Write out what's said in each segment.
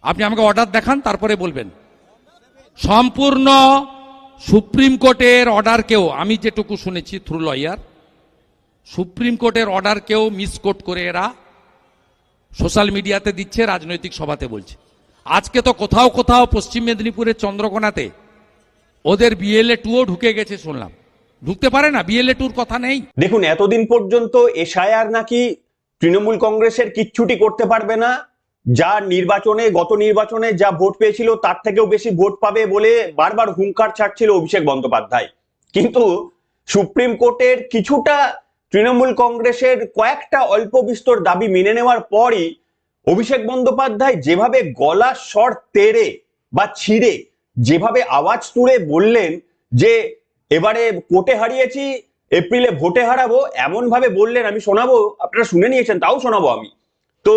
আপনি আমাকে অর্ডার দেখান, তারপরে বলবেন। সম্পূর্ণ সুপ্রিম কোর্টের অর্ডারকেও, আমি যেটুকু শুনেছি থ্রু লয়ার, সুপ্রিম কোর্টের অর্ডারকেও মিসকোট করে এরা সোশ্যাল মিডিয়াতে দিচ্ছে, রাজনৈতিক সভাতে বলছে। আজকে তো কোথাও কোথাও পশ্চিম মেদিনীপুরের চন্দ্রকোনাতে ওদের বিএলএ টুও ঢুকে গেছে শুনলাম। ঢুকতে পারে না, বিএলএ টুর কথা নেই। দেখুন, এতদিন পর্যন্ত এসআইআর নাকি তৃণমূল কংগ্রেসের কিচ্ছুটি করতে পারবে না, যা নির্বাচনে, গত নির্বাচনে যা ভোট পেয়েছিল তার থেকেও বেশি ভোট পাবে বলে বারবার হুঙ্কার ছাড়ছিল অভিষেক বন্দ্যোপাধ্যায়। কিন্তু সুপ্রিম কোর্টের কিছুটা তৃণমূল কংগ্রেসের কয়েকটা অল্প বিস্তর দাবি মেনে নেওয়ার পরই অভিষেক বন্দ্যোপাধ্যায় যেভাবে গলার স্বর তেড়ে বা ছিঁড়ে যেভাবে আওয়াজ তুলে বললেন যে এবারে কোর্টে হারিয়েছি, এপ্রিলে ভোটে হারাবো, এমন ভাবে বললেন, আমি শোনাবো, আপনারা শুনে নিয়েছেন, তাও শোনাবো আমি। তো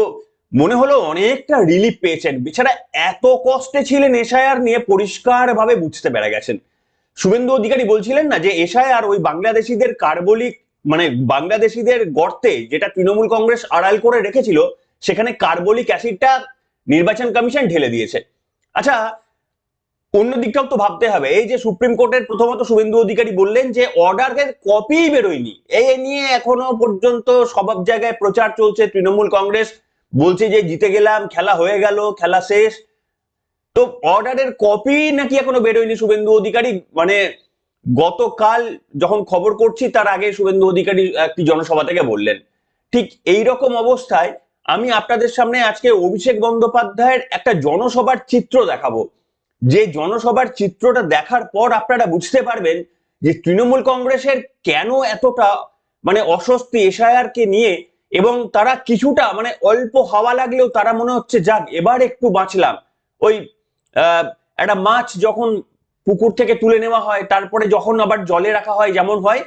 মনে হলো অনেকটা রিলিফ পেয়েছেন। বেচারা এত কষ্টে ছিলেন এসআইআর নিয়ে, পরিষ্কার ভাবে বুঝতে পেরে গেছেন। শুভেন্দু অধিকারী বলছিলেন না যে এসআইআর ওই বাংলাদেশিদের কার্বলিক, মানে বাংলাদেশিদের গর্তে যেটা তৃণমূল কংগ্রেস আড়াল করে রেখেছিল, সেখানে কার্বলিক অ্যাসিডটা নির্বাচন কমিশন ঢেলে দিয়েছে। আচ্ছা, অন্য দিকটাও তো ভাবতে হবে। এই যে সুপ্রিম কোর্টের, প্রথমত শুভেন্দু অধিকারী বললেন যে অর্ডারের কপি বেরোয়নি, এই নিয়ে এখনো পর্যন্ত সব জায়গায় প্রচার চলছে। তৃণমূল কংগ্রেস বলছে যে জিতে গেলাম, খেলা হয়ে গেল, খেলা শেষ। তো অর্ডারের কপি নাকি এখনো বেরোয়নি শুভেন্দু অধিকারী, মানে গতকাল যখন খবর করছি তার আগে শুভেন্দু অধিকারী একটি জনসভা থেকে বললেন। ঠিক এই রকম অবস্থায় আমি আপনাদের সামনে আজকে অভিষেক বন্দ্যোপাধ্যায়ের একটা জনসভার চিত্র দেখাবো, যে জনসভার চিত্রটা দেখার পর আপনারা বুঝতে পারবেন যে তৃণমূল কংগ্রেসের কেন এতটা মানে অস্বস্তি এসআইআর কে নিয়ে, এবং তারা কিছুটা মানে অল্প হাওয়া লাগলেও তারা মনে হচ্ছে যাক এবার একটু বাঁচলাম। ওই একটা মাছ যখন পুকুর থেকে তুলে নেওয়া হয় তারপরে যখন আবার জলে রাখা হয় যেমন হয়,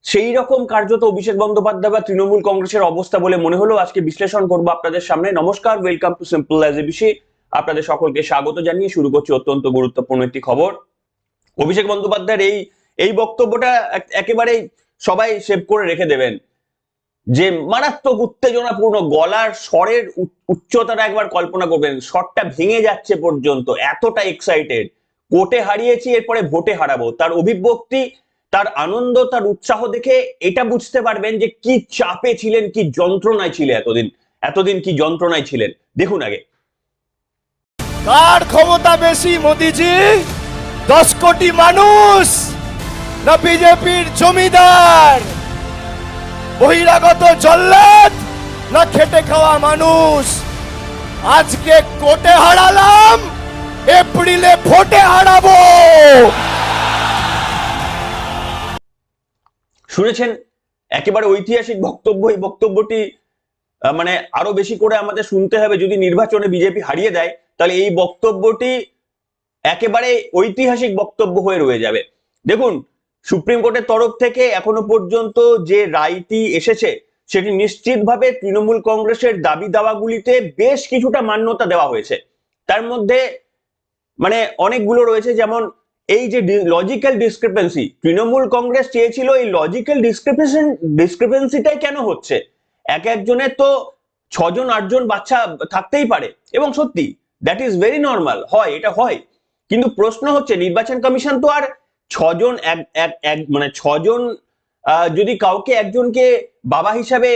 সেই রকম কার্যত অভিষেক বন্দ্যোপাধ্যায় বা তৃণমূল কংগ্রেসের অবস্থা বলে মনে হলো। আজকে বিশ্লেষণ করবো আপনাদের সামনে। নমস্কার, welcome to simple as A BC. আপনাদের সকলকে স্বাগত জানিয়ে শুরু করছি অত্যন্ত গুরুত্বপূর্ণ একটি খবর। অভিষেক বন্দ্যোপাধ্যায়ের এই বক্তব্যটা একেবারে সবাই সেভ করে রেখে দেবেন, যে মারাত্মক উত্তেজনাপূর্ণ, গলার স্বরের উচ্চতাটা একবার কল্পনা করবেন, স্বরটা ভেঙে যাচ্ছে পর্যন্ত, এতটা এক্সাইটেড। কোর্টে হারিয়েছি, এরপরে ভোটে হারাবো, তার অভিব্যক্তি, তার আনন্দ, তার উৎসাহ দেখে এটা বুঝতে পারবেন যে কি চাপে ছিলেন, কি যন্ত্রণায় ছিলেন এতদিন কি যন্ত্রণায় ছিলেন। দেখুন আগে। কার ক্ষমতা বেশি, মোদিজি 10 কোটি মানুষ না বিজেপির জমিদার, বহিরাগত জল্লাদ না খেটে খাওয়া মানুষ? আজকে কোর্টে হারালাম, এপ্রিলে ভোটে হারাবো। শুনেছেন, একেবারে ঐতিহাসিক বক্তব্য। এই বক্তব্যটি মানে আরো বেশি করে আমাদের শুনতে হবে যদি নির্বাচনে বিজেপি হারিয়ে দেয়, তাহলে এই বক্তব্যটি একেবারে ঐতিহাসিক বক্তব্য হয়ে রয়ে যাবে। দেখুন, সুপ্রিম কোর্টের তরফ থেকে এখনো পর্যন্ত যে রায়টি এসেছে সেটি নিশ্চিতভাবে তৃণমূল কংগ্রেসের দাবি দাওয়াগুলিতে বেশ কিছুটা মান্যতা দেওয়া হয়েছে। তার মধ্যে মানে অনেকগুলো রয়েছে, যেমন এই যে লজিক্যাল ডিসক্রিপেন্সি, তৃণমূল কংগ্রেস চেয়েছিল এই লজিক্যাল ডিসক্রিপেন্সিটাই কেন হচ্ছে। একজনের তো 6 জন 8 জন বাচ্চা থাকতেই পারে, এবং সত্যি দ্যাট ইজ ভেরি নর্মাল, হয়, এটা হয়। কিন্তু প্রশ্ন হচ্ছে নির্বাচন কমিশন তো আর 6 জন মানে 6 জন যদি কাউকে একজনকে বাবা হিসাবে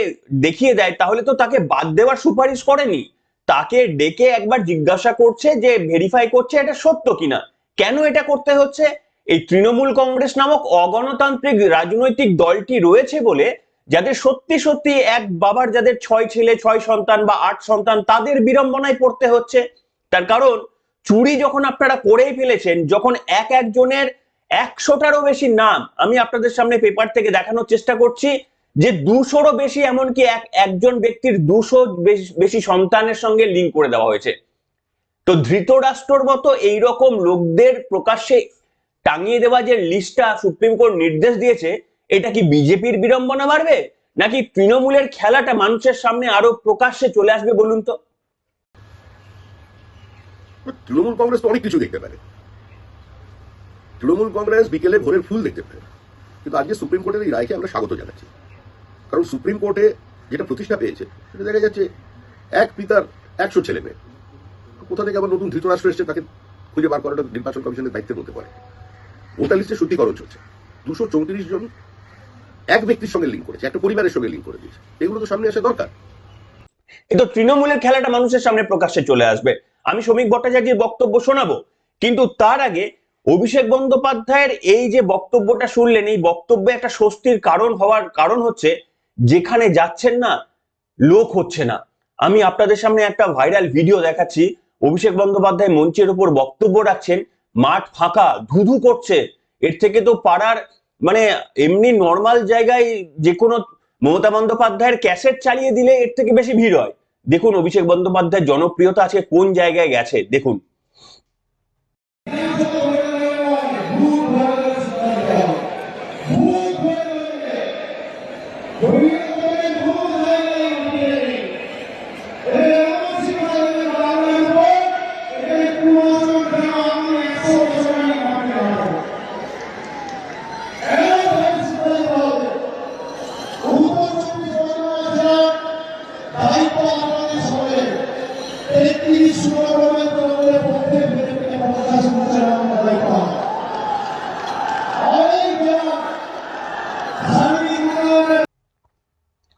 দেখিয়ে দেয় তাহলে তো তাকে বাদ দেওয়ার সুপারিশ করেনি, তাকে ডেকে একবার জিজ্ঞাসা করছে, যে ভেরিফাই করছে এটা সত্য কিনা। কেন এটা করতে হচ্ছে? এই তৃণমূল কংগ্রেস নামক অগণতান্ত্রিক রাজনৈতিক দলটি রয়েছে বলে, যাদের সত্যি সত্যি এক বাবার যাদের 6 ছেলে 6 সন্তান বা 8 সন্তান, তাদের বিড়ম্বনায় পড়তে হচ্ছে। তার কারণ চুরি যখন আপনারা করেই ফেলেছেন, যখন একজনের 100টারও বেশি নাম, আমি আপনাদের সামনে পেপার থেকে দেখানোর চেষ্টা করছি যে 200রও বেশি, এমনকি একজন ব্যক্তির 200 বেশি সন্তানের সঙ্গে লিঙ্ক করে দেওয়া হয়েছে। তো ধৃতরাষ্ট্রর মতো এইরকম লোকদের প্রকাশ্যে টাঙিয়ে দেওয়া যে লিস্টটা সুপ্রিম কোর্ট নির্দেশ দিয়েছে, এটা কি বিজেপির বিড়ম্বনা বাড়বে, নাকি তৃণমূলের খেলাটা মানুষের সামনে আরো প্রকাশ্যে চলে আসবে বলুন তো? তৃণমূল কংগ্রেস তো অনেক কিছু দেখতে পারে। তৃণমূল কংগ্রেস বিকেলে ভোরের ফুল দেখতে পারে, কিন্তু আজকে সুপ্রিম কোর্টের এই রায়কে আমরা স্বাগত জানাচ্ছি। কারণ সুপ্রিম কোর্টে যেটা প্রতিষ্ঠা পেয়েছে সেটা দেখা যাচ্ছে এক পিতার 100 ছেলে মেয়ে, কোথা থেকে আবার নতুন ধৃতরাষ্ট্র এসছে তাকে খুঁজে বার করাটা নির্বাচন কমিশনের দায়িত্বের মধ্যে পড়ে। ভোটার লিস্টে শুদ্ধিকরণ চলছে, 234 জন এক ব্যক্তির সঙ্গে লিঙ্ক করেছে, একটা পরিবারের সঙ্গে লিঙ্ক করে দিয়েছে। এগুলো তো সামনে আসা দরকার। কিন্তু তৃণমূলের খেলাটা মানুষের সামনে প্রকাশ্যে চলে আসবে। আমি শ্রমিক ভট্টাচার্যের বক্তব্য শোনাবো, কিন্তু তার আগে অভিষেক বন্দ্যোপাধ্যায়ের এই যে বক্তব্যটা শুনলেন, এই বক্তব্যে একটা স্বস্তির কারণ হওয়ার কারণ হচ্ছে যেখানে যাচ্ছেন না লোক হচ্ছে না। আমি আপনাদের সামনে একটা ভাইরাল ভিডিও দেখাচ্ছি। অভিষেক বন্দ্যোপাধ্যায় মঞ্চের উপর বক্তব্য রাখছেন, মাঠ ফাঁকা, ধুধু করছে। এর থেকে তো পাড়ার মানে এমনি নর্মাল জায়গায় যে কোনো মমতা বন্দ্যোপাধ্যায়ের ক্যাসেট চালিয়ে দিলে এর থেকে বেশি ভিড় হয়। দেখুন অভিষেক বন্দ্যোপাধ্যায়ের জনপ্রিয়তা আজকে কোন জায়গায় গেছে দেখুন।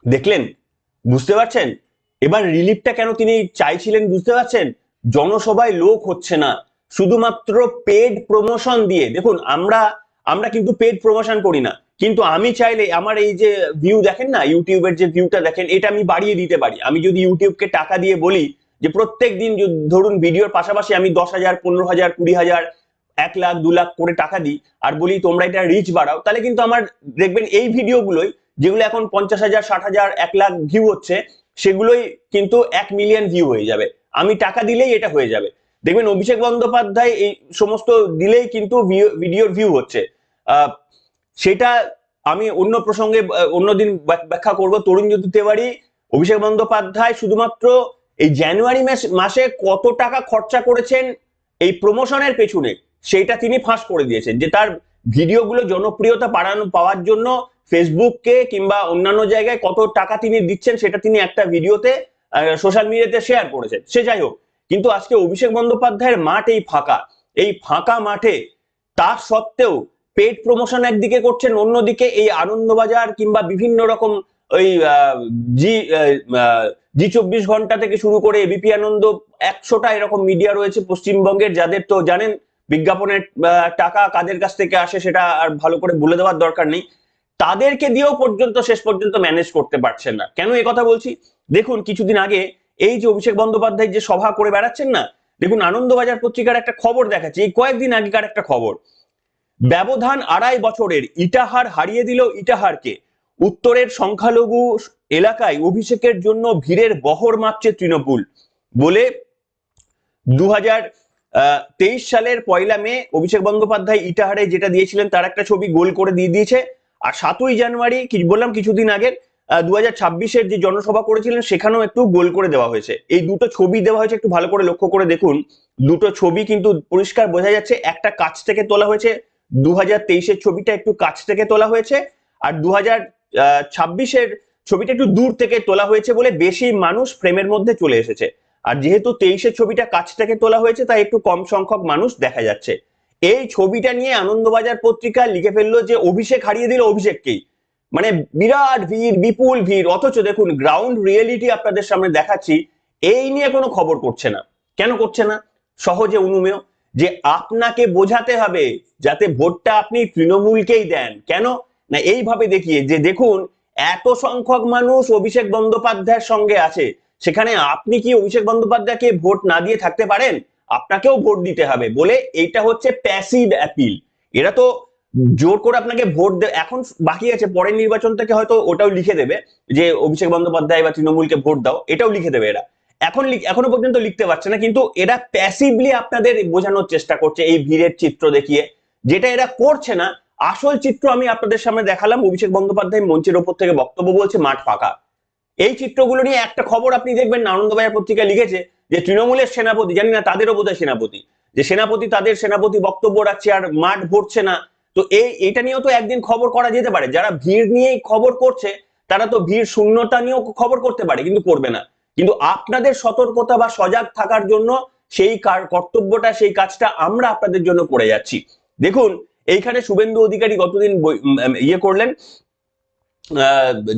দেখলেন, বুঝতে পারছেন এবার রিলিফটা কেন তিনি চাইছিলেন? বুঝতে পারছেন, জনসভায় লোক হচ্ছে না, শুধুমাত্র পেড প্রমোশন দিয়ে। দেখুন আমরা কিন্তু পেড প্রমোশন করি না, কিন্তু আমি চাইলে আমার এই যে ভিউ দেখেন না, ইউটিউবের যে ভিউটা দেখেন, এটা আমি বাড়িয়ে দিতে পারি। আমি যদি ইউটিউবকে টাকা দিয়ে বলি যে প্রত্যেক দিন ধরুন ভিডিওর পাশাপাশি আমি 10,000, 15,000, 20,000, 1 লাখ, 2 লাখ করে টাকা দিই, আর বলি তোমরা এটা রিচ বাড়াও, তাহলে কিন্তু আমার দেখবেন এই ভিডিওগুলোই যেগুলো এখন 50,000, 60,000, 1 লাখ ভিউ হচ্ছে, সেগুলোই কিন্তু 1 মিলিয়ন ভিউ হয়ে যাবে। আমি টাকা দিলেই এটা হয়ে যাবে। দেখবেন অভিষেক বন্দ্যোপাধ্যায় এই সমস্ত দিলেই কিন্তু ভিডিওর ভিউ হচ্ছে। সেটা আমি অন্য প্রসঙ্গে অন্যদিন ব্যাখ্যা করব। তরুণজ্যোতি তেওয়ারি, অভিষেক বন্দ্যোপাধ্যায় শুধুমাত্র এই জানুয়ারি মাসে কত টাকা খরচা করেছেন এই প্রমোশনের পেছনে, সেটা তিনি ফাঁস করে দিয়েছেন। যে তার ভিডিওগুলো জনপ্রিয়তা পাওয়ার জন্য ফেসবুককে কিংবা অন্যান্য জায়গায় কত টাকা তিনি দিচ্ছেন, সেটা তিনি একটা ভিডিওতে সোশ্যাল মিডিয়াতে শেয়ার করেছেন। সে যাই হোক, কিন্তু আজকে অভিষেক বন্দ্যোপাধ্যায়ের মাঠ এই ফাঁকা মাঠে তার সত্ত্বেও পেড প্রমোশন একদিকে করছেন, অন্যদিকে এই আনন্দবাজার কিংবা বিভিন্ন রকম ওই জি24 ঘন্টা থেকে শুরু করে এবিপি আনন্দ, 100টা এরকম মিডিয়া রয়েছে পশ্চিমবঙ্গের, যাদের তো জানেন বিজ্ঞাপনের টাকা কাদের কাছ থেকে আসে সেটা আর ভালো করে বলে দেওয়ার দরকার নেই। তাদেরকে দিয়েও পর্যন্ত শেষ পর্যন্ত ম্যানেজ করতে পারছেন না। কেন এই কথা বলছি? দেখুন কিছুদিন আগে এই যে অভিষেক বন্দ্যোপাধ্যায় যে সভা করে বেড়াচ্ছেন না, দেখুন আনন্দবাজার পত্রিকার একটা খবর দেখাচ্ছে, এই কয়েকদিন আগেকার একটা খবর। ব্যবধান 2.5 বছরের, ইটাহার হারিয়ে দিল ইটাহারকে। উত্তরের সংখ্যালঘু এলাকায় অভিষেকের জন্য ভিড়ের বহর মাপছে তৃণমূল বলে 2023 সালের 1 মে অভিষেক বন্দ্যোপাধ্যায় ইটাহারে যেটা দিয়েছিলেন তার একটা ছবি গোল করে দিয়ে দিয়েছে। আর 7ই জানুয়ারি বললাম কিছুদিন আগে 2026-এর যে জনসভা করেছিলেন সেখানেও একটু গোল করে দেওয়া হয়েছে। এই দুটো ছবি দেওয়া হয়েছে, একটু ভালো করে লক্ষ্য করে দেখুন। দুটো ছবি কিন্তু পরিষ্কার বোঝা যাচ্ছে, একটা কাছ থেকে তোলা হয়েছে, 2023-এর ছবিটা একটু কাছ থেকে তোলা হয়েছে, আর 2026-এর ছবিটা একটু দূর থেকে তোলা হয়েছে বলে বেশি মানুষ ফ্রেমের মধ্যে চলে এসেছে। আর যেহেতু 23-এর ছবিটা কাছ থেকে তোলা হয়েছে তাই একটু কম সংখ্যক মানুষ দেখা যাচ্ছে। এই ছবিটা নিয়ে আনন্দবাজার পত্রিকা লিখে ফেললো যে অভিষেক হারিয়ে দিল অভিষেককেই, মানে বিরাট ভিড়, বিপুল ভিড়। অথচ দেখুন গ্রাউন্ড রিয়েলিটি আপনাদের সামনে দেখাচ্ছি, এই নিয়ে কোনো খবর করছে না। কেন করছে না? সহজে অনুমেয়, যে আপনাকে বোঝাতে হবে যাতে ভোটটা আপনি তৃণমূলকেই দেন। কেন না এইভাবে দেখিয়ে যে দেখুন এত সংখ্যক মানুষ অভিষেক বন্দ্যোপাধ্যায়ের সঙ্গে আছে, সেখানে আপনি কি অভিষেক বন্দ্যোপাধ্যায়কে ভোট না দিয়ে থাকতে পারেন? আপনাকেও ভোট দিতে হবে বলে এইটা হচ্ছে প্যাসিভ অ্যাপিল। এরা তো জোর করে আপনাকে ভোট এখন বাকি আছে, পরের নির্বাচন থেকে হয়তো ওটাও লিখে দেবে যে অভিষেক বন্দ্যোপাধ্যায় বা তৃণমূলকে ভোট দাও, এটাও লিখে দেবে এরা। এখনো পর্যন্ত লিখতে পারছে না, কিন্তু এরা প্যাসিভলি আপনাদের বোঝানোর চেষ্টা করছে এই ভিড়ের চিত্র দেখিয়ে। যেটা এরা করছে না, আসল চিত্র আমি আপনাদের সামনে দেখালাম। অভিষেক বন্দ্যোপাধ্যায় মঞ্চের ওপর থেকে বক্তব্য বলছে, মাঠ ফাঁকা। এই চিত্রগুলো নিয়ে একটা খবর আপনি দেখবেন না, আনন্দবাজার পত্রিকা লিখেছে যে তৃণমূলের সেনাপতি, জানি না তাদেরও বোধহয় সেনাপতি, যে সেনাপতি তাদের সেনাপতি বক্তব্য রাখছে আর মাঠ ভরছে না। তো এইটা নিয়েও তো একদিন খবর করা যেতে পারে। যারা ভিড় নিয়েই খবর করছে তারা তো ভিড় শূন্যতা নিয়েও খবর করতে পারে, কিন্তু করবে না। কিন্তু আপনাদের সতর্কতা বা সজাগ থাকার জন্য সেই কর্তব্যটা, সেই কাজটা আমরা আপনাদের জন্য করে যাচ্ছি। দেখুন, এইখানে শুভেন্দু অধিকারী গতদিন করলেন,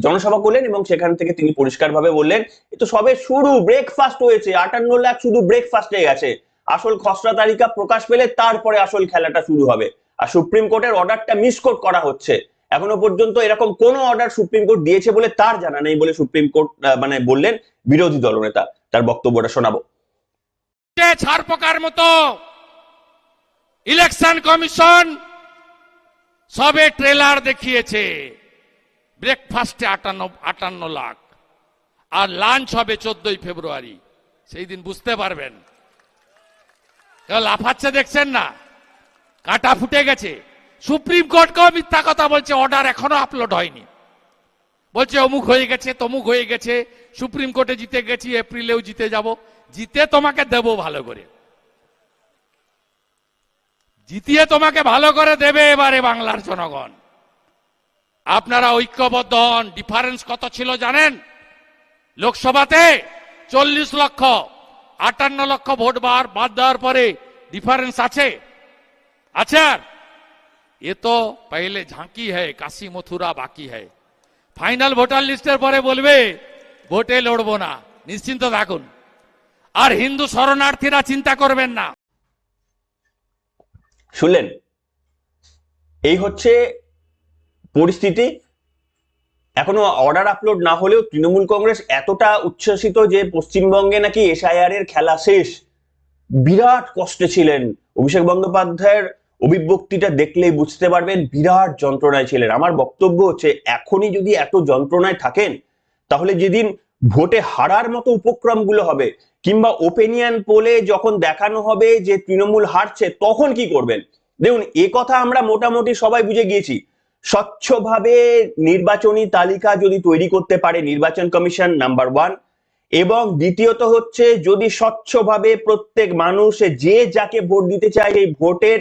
জনসভা করলেন এবং সেখান থেকে তিনি পরিষ্কারভাবে বললেন এ তো সবে শুরু, ব্রেকফাস্ট হয়েছে, 58 লাখ শুধু ব্রেকফাস্টে গেছে, আসল খসড়া তালিকা প্রকাশ পেলে তারপরে আসল খেলাটা শুরু হবে। আর সুপ্রিম কোর্টের অর্ডারটা মিসকোট করা হচ্ছে, এখনো পর্যন্ত এরকম কোন অর্ডার সুপ্রিম কোর্ট দিয়েছে বলে তার জানা নেই বলে সুপ্রিম কোর্ট বললেন বিরোধী দলনেতা। তার বক্তব্যটা শোনাবো। ছাড় পোকার মতো ইলেকশন কমিশন সবে ট্রেলার দেখিয়েছে, ব্রেকফাস্টে 58 লাখ, আর লাঞ্চ হবে 14 ফেব্রুয়ারি, সেই দিন বুঝতে পারবেন। লাফাচ্ছে দেখছেন না, কাটা ফুটে গেছে। সুপ্রিম কোর্টকেও মিথ্যা কথা বলছে, অর্ডার এখনো আপলোড হয়নি, বলছে অমুক হয়ে গেছে তমুক হয়ে গেছে, সুপ্রিম কোর্টে জিতে গেছি, এপ্রিলেও জিতে যাব, জিতে তোমাকে দেব ভালো করে, জিতিয়ে তোমাকে ভালো করে দেবে এবারে বাংলার জনগণ। আপনারা ঐক্যবদ্ধ হন। ডিফারেন্স কত ছিল জানেন? লোকসভাতে 40 লক্ষ, 58 লক্ষ ভোট বাদ দেওয়ার পরে ডিফারেন্স আছে? আচ্ছা, এ তো পহলে ঝাঁকি হ্যায়, কাশি মথুরা বাকি হ্যায়। ফাইনাল ভোটার লিস্টের পরে বলবে ভোটে লড়বো না, নিশ্চিন্ত থাকুন। আর হিন্দু শরণার্থীরা চিন্তা করবেন না। শুনলেন, এই হচ্ছে পরিস্থিতি। এখনো অর্ডার আপলোড না হলেও তৃণমূল কংগ্রেস এতটা উচ্ছ্বসিত যে পশ্চিমবঙ্গে নাকি এসআইআর এর খেলা শেষ। বিরাট কষ্টে ছিলেন অভিষেক বন্দ্যোপাধ্যায়ের অভিব্যক্তিটা দেখলেই বুঝতে পারবেন, বিরাট যন্ত্রণায় ছিলেন। আমার বক্তব্য হচ্ছে, এখনই যদি এত যন্ত্রণায় থাকেন, তাহলে যেদিন ভোটে হারার মতো উপক্রমগুলো হবে, কিংবা ওপিনিয়ন পোলে যখন দেখানো হবে যে তৃণমূল হারছে, তখন কি করবেন? দেখুন, এ কথা আমরা মোটামুটি সবাই বুঝে গিয়েছি। স্বচ্ছভাবে নির্বাচনী তালিকা যদি তৈরি করতে পারে নির্বাচন কমিশন, নাম্বার 1, এবং দ্বিতীয়ত হচ্ছে যদি স্বচ্ছভাবে প্রত্যেক মানুষ যে যাকে ভোট দিতে চায় এই ভোটের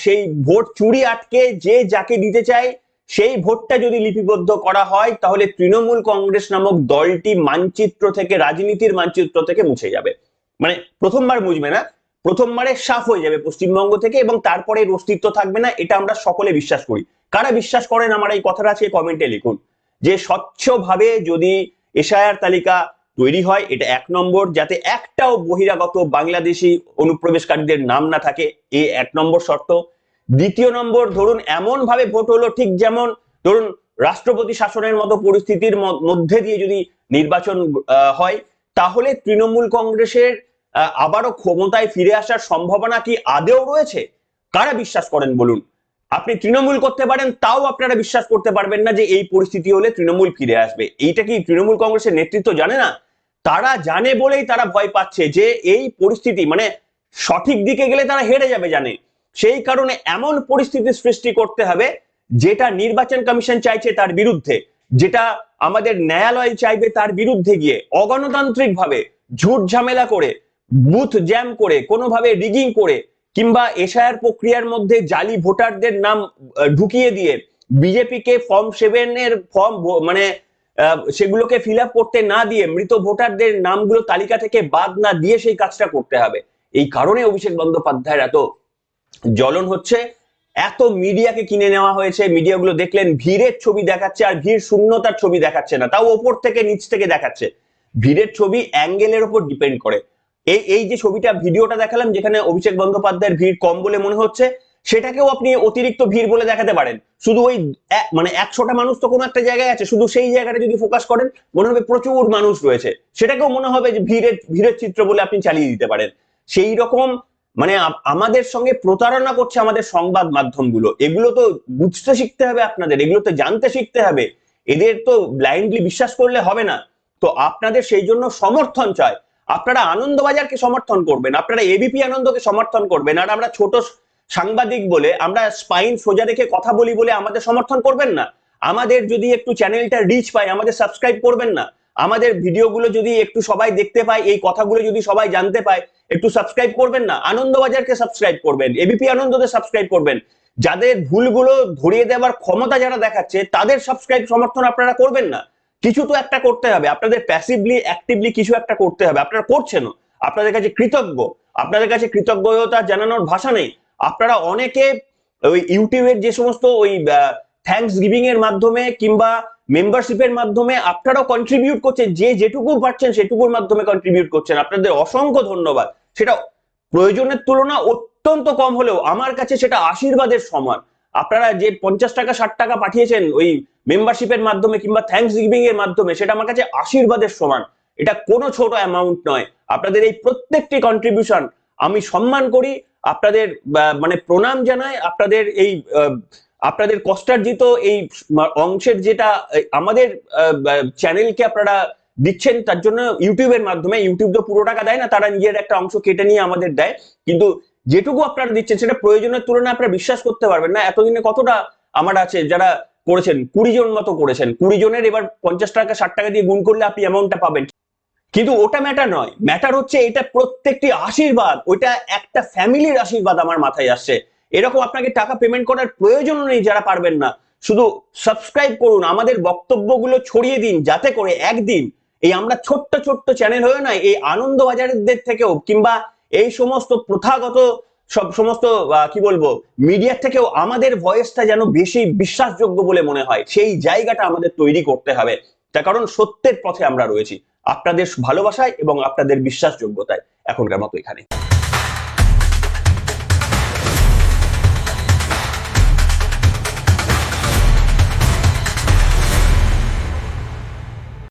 সেই ভোট চুরি আটকে যে যাকে দিতে চায় সেই ভোটটা যদি লিপিবদ্ধ করা হয়, তাহলে তৃণমূল কংগ্রেস নামক দলটি মানচিত্র থেকে, রাজনীতির মানচিত্র থেকে মুছে যাবে। মানে প্রথমবার মুছবে না, প্রথমবারে সাফ হয়ে যাবে পশ্চিমবঙ্গ থেকে, এবং তারপরে এর অস্তিত্ব থাকবে না। এটা আমরা সকলে বিশ্বাস করি। কারা বিশ্বাস করেন আমার এই কথাটা আছে কমেন্টে লিখুন। যে স্বচ্ছভাবে যদি এসআইআর তালিকা তৈরি হয়, এটা 1 নম্বর, যাতে একটাও বহিরাগত বাংলাদেশি অনুপ্রবেশকারীদের নাম না থাকে, এই 1 নম্বর শর্ত। দ্বিতীয় নম্বর, ধরুন এমন ভাবে ভোট হলো, ঠিক যেমন ধরুন রাষ্ট্রপতি শাসনের মতো পরিস্থিতির মধ্যে দিয়ে যদি নির্বাচন হয়, তাহলে তৃণমূল কংগ্রেসের আবারও ক্ষমতায় ফিরে আসার সম্ভাবনা কি আদেও রয়েছে? কারা বিশ্বাস করেন বলুন? আপনি তৃণমূল করতে পারেন, তাও আপনারা বিশ্বাস করতে পারবেন না যে এই পরিস্থিতি হলে তৃণমূল ফিরে আসবে। এইটা কি তৃণমূল কংগ্রেসের নেতৃত্ব জানে না? তারা জানে বলেই তারা ভয় পাচ্ছে যে এই পরিস্থিতি, মানে সঠিক দিকে গেলে তারা হেরে যাবে জানে। সেই কারণে এমন পরিস্থিতি সৃষ্টি করতে হবে যেটা নির্বাচন কমিশন চাইছে তার বিরুদ্ধে, যেটা আমাদের ন্যায়ালয় চাইবে তার বিরুদ্ধে গিয়ে অগণতান্ত্রিক ভাবে ঝুট ঝামেলা করে, বুথ জ্যাম করে, কোনোভাবে রিগিং করে, কিংবা এসআইআর প্রক্রিয়ার মধ্যে জালি ভোটারদের নাম ঢুকিয়ে দিয়ে বিজেপিকে ফর্ম 7 এর ফর্ম সেগুলোকে ফিল আপ করতে না দিয়ে, মৃত ভোটারদের নামগুলো তালিকা থেকে বাদ না দিয়ে সেই কাজটা করতে হবে। এই কারণে অভিষেক বন্দ্যোপাধ্যায়ের এত জ্বলন হচ্ছে। এত মিডিয়াকে কিনে নেওয়া হয়েছে, মিডিয়াগুলো দেখলেন ভিড়ের ছবি দেখাচ্ছে, আর ভিড় শূন্যতার ছবি দেখাচ্ছে না, তাও ওপর থেকে নিচ থেকে দেখাচ্ছে। ভিড়ের ছবি অ্যাঙ্গেলের উপর ডিপেন্ড করে। এই যে ছবিটা, ভিডিওটা দেখালাম যেখানে অভিষেক বন্দ্যোপাধ্যায়ের ভিড় কম বলে মনে হচ্ছে, সেটাকেও আপনি অতিরিক্ত ভিড় বলে দেখাতে পারেন। শুধু ওই 100টা মানুষ তো কোনো একটা জায়গায় আছে, শুধু সেই জায়গাটা যদি ফোকাস করেন মনে হবে প্রচুর মানুষ রয়েছে, সেটাকেও মনে হবে যে ভিড়ের চিত্র বলে আপনি চালিয়ে দিতে পারেন। সেই রকম আমাদের সঙ্গে প্রতারণা করছে আমাদের সংবাদ মাধ্যমগুলো। এগুলো তো বুঝতে শিখতে হবে আপনাদের, এগুলো তো জানতে শিখতে হবে। এদের তো ব্লাইন্ডলি বিশ্বাস করলে হবে না। তো আপনাদের সেই জন্য সমর্থন চাই। আপনারা আনন্দবাজারকে সমর্থন করবেন, আপনারা এবিপি আনন্দকে সমর্থন করবেন, আর আমরা ছোট সাংবাদিক বলে, আমরা স্পাইন সোজা রেখে কথা বলি বলে আমাদের সমর্থন করবেন না। আমাদের যদি একটু চ্যানেলটা রিচ পায়, আমাদের সাবস্ক্রাইব করবেন না। আমাদের ভিডিওগুলো যদি একটু সবাই দেখতে পায়, এই কথাগুলো যদি সবাই জানতে পায়, একটু সাবস্ক্রাইব করবেন না? আনন্দবাজারকে সাবস্ক্রাইব করবেন, এবিপি আনন্দকে সাবস্ক্রাইব করবেন। যাদের ভুলগুলো ধরিয়ে দেওয়ার ক্ষমতা যারা দেখাচ্ছে, তাদের সাবস্ক্রাইব সমর্থন আপনারা করবেন না। কিছু তো একটা করতে হবে আপনাদের, প্যাসিভলি অ্যাক্টিভলি কিছু একটা করতে হবে। আপনারা করছেন, আপনাদের কাছে কৃতজ্ঞ, আপনাদের কাছে কৃতজ্ঞতা জানানোর ভাষা নেই। আপনারা অনেকে ওই ইউটিউবের যে সমস্ত ওই থ্যাঙ্কস গিভিং এর মাধ্যমে কিংবা মেম্বারশিপের মাধ্যমে আপনারাও কন্ট্রিবিউট করছেন, যে যেটুকু পারছেন সেটুকুর মাধ্যমে কন্ট্রিবিউট করছেন, আপনাদের অসংখ্য ধন্যবাদ। সেটা প্রয়োজনের তুলনা অত্যন্ত কম হলেও আমার কাছে সেটা আশীর্বাদের সমান। আপনারা যে 50 টাকা 60 টাকা পাঠিয়েছেন ওই মেম্বারশিপের মাধ্যমে কিংবা থ্যাঙ্কস গিভিং এর মাধ্যমে, সেটা আমার কাছে আশীর্বাদের সমান। এটা কোনো ছোট অ্যামাউন্ট নয়। আপনাদের এই প্রত্যেকটি কন্ট্রিবিউশন আমি সম্মান করি, আপনাদের মানে প্রণাম জানাই। আপনাদের এই আপনাদের কষ্টার্জিত এই অংশের যেটা আমাদের চ্যানেলকে আপনারা দিচ্ছেন, তার জন্য ইউটিউবের মাধ্যমে, ইউটিউব তো পুরো টাকা দেয় না, তারা নিজের একটা অংশ কেটে নিয়ে আমাদের দেয়, কিন্তু যেটুকু আপনারা দিচ্ছেন সেটা প্রয়োজনের তুলনায় আপনারা বিশ্বাস করতে পারবেন না এতদিনে কতটা আমার আছে যারা করেছেন। 20 জন মতো করেছেন, 20 জনের এবার 50 টাকা 60 টাকা দিয়ে গুণ করলে আপনি অ্যামাউন্টটা পাবেন। কিন্তু ওটা ম্যাটার নয়, ম্যাটার হচ্ছে এটা প্রত্যেকটি আশীর্বাদ, ওইটা একটা ফ্যামিলির আশীর্বাদ আমার মাথায় আসছে। এরকম আপনাকে টাকা পেমেন্ট করার প্রয়োজন নেই যারা পারবেন না, শুধু সাবস্ক্রাইব করুন, আমাদের বক্তব্যগুলো ছড়িয়ে দিন, যাতে করে একদিন এই আমরা ছোট্ট ছোট্ট চ্যানেল হয়ে নয়, এই আনন্দবাজারদের থেকেও কিংবা এই সমস্ত প্রথাগত সমস্ত কি বলবো মিডিয়ার থেকেও আমাদের ভয়েসটা যেন বেশি বিশ্বাসযোগ্য বলে মনে হয়, সেই জায়গাটা আমাদের তৈরি করতে হবে। তার কারণ সত্যের পথে আমরা রয়েছি, আপনাদের ভালোবাসায় এবং আপনাদের বিশ্বাসযোগ্যতায়। এখনকার মতো এখানে।